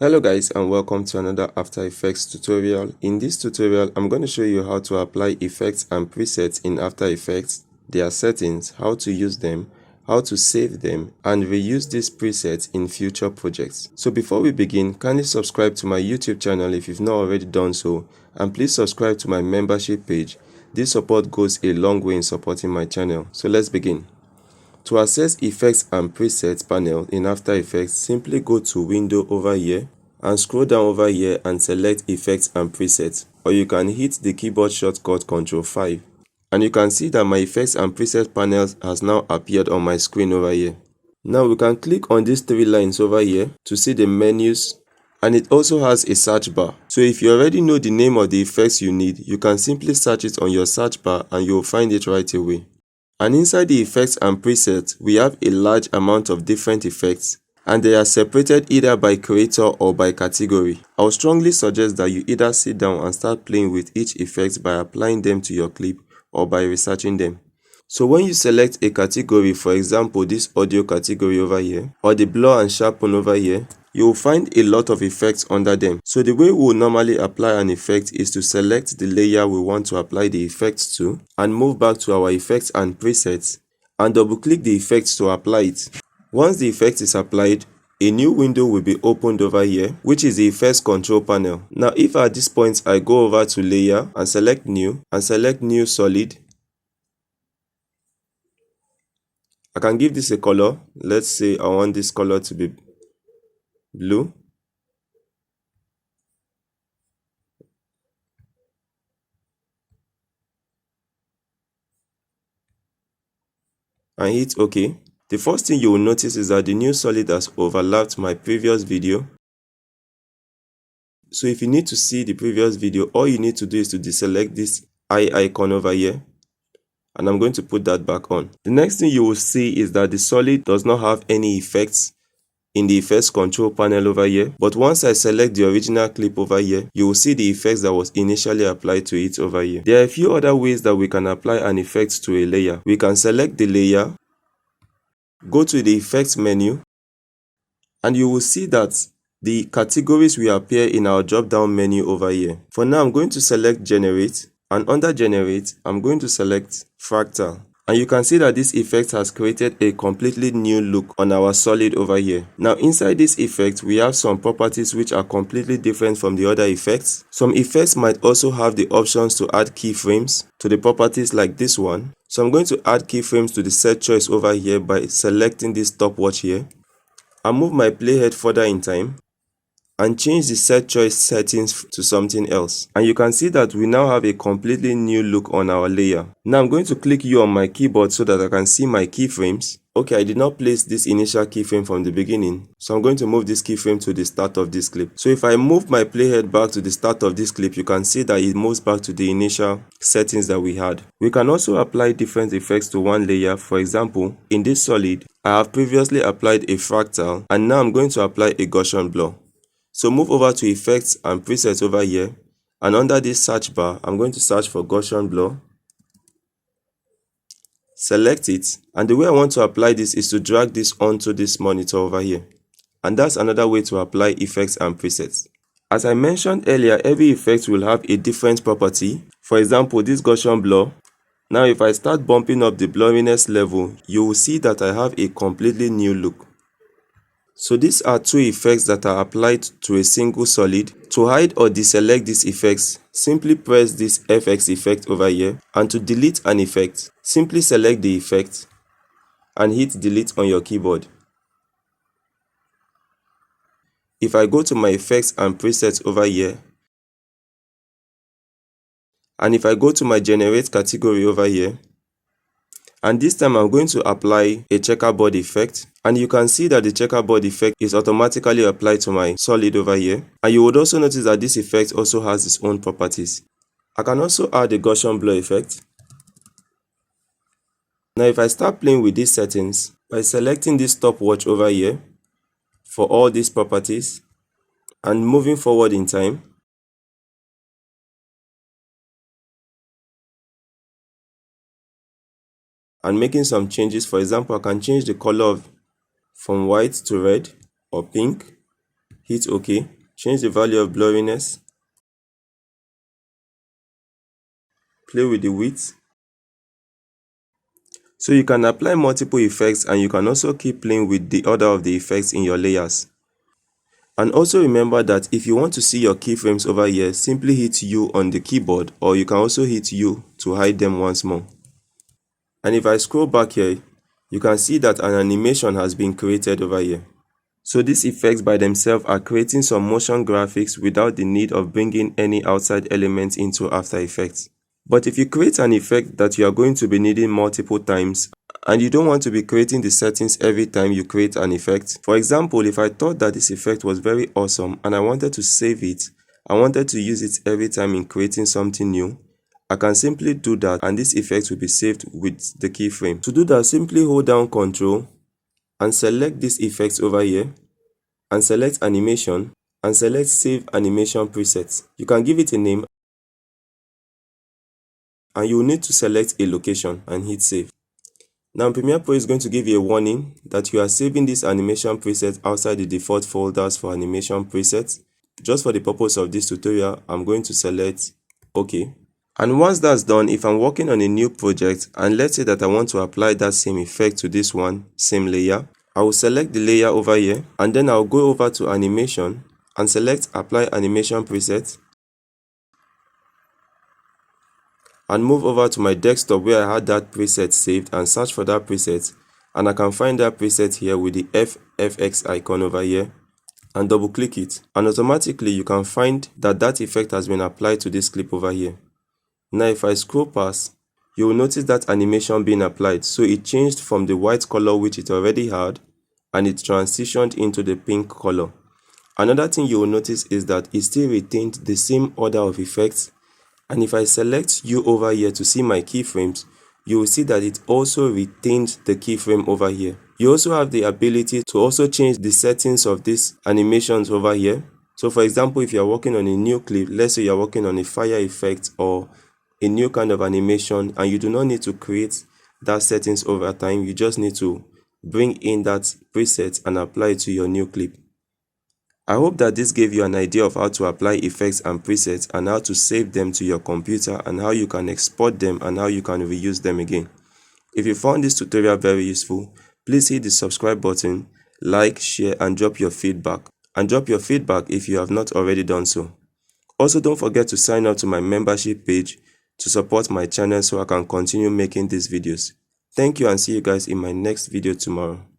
Hello guys, and welcome to another After Effects tutorial. In this tutorial, I'm going to show you how to apply effects and presets in After Effects, their settings, how to use them, how to save them, and reuse these presets in future projects. So before we begin, kindly subscribe to my YouTube channel if you've not already done so, and please subscribe to my membership page. This support goes a long way in supporting my channel. So let's begin. To access Effects and Presets panel in After Effects, simply go to Window over here and scroll down over here and select Effects and Presets, or you can hit the keyboard shortcut Ctrl 5. And you can see that my Effects and Presets panel has now appeared on my screen over here. Now we can click on these three lines over here to see the menus, and it also has a search bar. So if you already know the name of the effects you need, you can simply search it on your search bar and you'll find it right away. And inside the effects and presets, we have a large amount of different effects, and they are separated either by creator or by category. I would strongly suggest that you either sit down and start playing with each effect by applying them to your clip or by researching them. So when you select a category, for example this audio category over here, or the blur and sharpen over here, you will find a lot of effects under them. So the way we will normally apply an effect is to select the layer we want to apply the effects to and move back to our effects and presets and double click the effects to apply it. Once the effect is applied, a new window will be opened over here, which is the effects control panel. Now if at this point I go over to layer and select new solid, I can give this a color. Let's say I want this color to be blue. And hit OK. The first thing you will notice is that the new solid has overlapped my previous video. So if you need to see the previous video, all you need to do is to deselect this eye icon over here. And I'm going to put that back on. The next thing you will see is that the solid does not have any effects in the effects control panel over here, but once I select the original clip over here, you will see the effects that was initially applied to it over here. There are a few other ways that we can apply an effect to a layer. We can select the layer, go to the effects menu, and you will see that the categories will appear in our drop down menu over here. For now, I'm going to select generate, and under generate, I'm going to select fractal. And you can see that this effect has created a completely new look on our solid over here. Now inside this effect, we have some properties which are completely different from the other effects. Some effects might also have the options to add keyframes to the properties like this one. So I'm going to add keyframes to the set choice over here by selecting this stopwatch here. I'll move my playhead further in time and change the set choice settings to something else. And you can see that we now have a completely new look on our layer. Now I'm going to click U on my keyboard so that I can see my keyframes. Okay, I did not place this initial keyframe from the beginning, so I'm going to move this keyframe to the start of this clip. So if I move my playhead back to the start of this clip, you can see that it moves back to the initial settings that we had. We can also apply different effects to one layer. For example, in this solid, I have previously applied a fractal, and now I'm going to apply a Gaussian blur. So move over to effects and presets over here, and under this search bar, I'm going to search for Gaussian blur. Select it, and the way I want to apply this is to drag this onto this monitor over here. And that's another way to apply effects and presets. As I mentioned earlier, every effect will have a different property. For example, this Gaussian blur. Now if I start bumping up the blurriness level, you will see that I have a completely new look. So these are two effects that are applied to a single solid. To hide or deselect these effects, simply press this FX effect over here, and to delete an effect, simply select the effect and hit delete on your keyboard. If I go to my effects and presets over here, and if I go to my generate category over here, and this time I'm going to apply a checkerboard effect, and you can see that the checkerboard effect is automatically applied to my solid over here. And you would also notice that this effect also has its own properties. I can also add a Gaussian blur effect. Now if I start playing with these settings by selecting this stopwatch over here for all these properties and moving forward in time, and making some changes, for example, I can change the color from white to red or pink, hit OK, change the value of blurriness, play with the width. So you can apply multiple effects and you can also keep playing with the order of the effects in your layers. And also remember that if you want to see your keyframes over here, simply hit U on the keyboard, or you can also hit U to hide them once more. And if I scroll back here, you can see that an animation has been created over here. So these effects by themselves are creating some motion graphics without the need of bringing any outside elements into After Effects. But if you create an effect that you are going to be needing multiple times, and you don't want to be creating the settings every time you create an effect. For example, if I thought that this effect was very awesome and I wanted to save it, I wanted to use it every time in creating something new, I can simply do that and this effect will be saved with the keyframe. To do that, simply hold down Ctrl and select this effect over here and select animation and select save animation presets. You can give it a name and you will need to select a location and hit save. Now Premiere Pro is going to give you a warning that you are saving this animation preset outside the default folders for animation presets. Just for the purpose of this tutorial, I'm going to select OK. And once that's done, if I'm working on a new project and let's say that I want to apply that same effect to this one, same layer, I will select the layer over here and then I'll go over to animation and select apply animation preset and move over to my desktop where I had that preset saved and search for that preset, and I can find that preset here with the FFX icon over here and double click it, and automatically you can find that that effect has been applied to this clip over here. Now if I scroll past, you will notice that animation being applied, so it changed from the white color which it already had and it transitioned into the pink color. Another thing you will notice is that it still retained the same order of effects. And if I select U over here to see my keyframes, you will see that it also retained the keyframe over here. You also have the ability to also change the settings of these animations over here. So for example, if you are working on a new clip, let's say you are working on a fire effect or a new kind of animation, and you do not need to create that settings over time, you just need to bring in that preset and apply it to your new clip. I hope that this gave you an idea of how to apply effects and presets and how to save them to your computer and how you can export them and how you can reuse them again. If you found this tutorial very useful, please hit the subscribe button, like, share and drop your feedback. And drop your feedback if you have not already done so. Also, don't forget to sign up to my membership page to support my channel so I can continue making these videos. Thank you and see you guys in my next video tomorrow.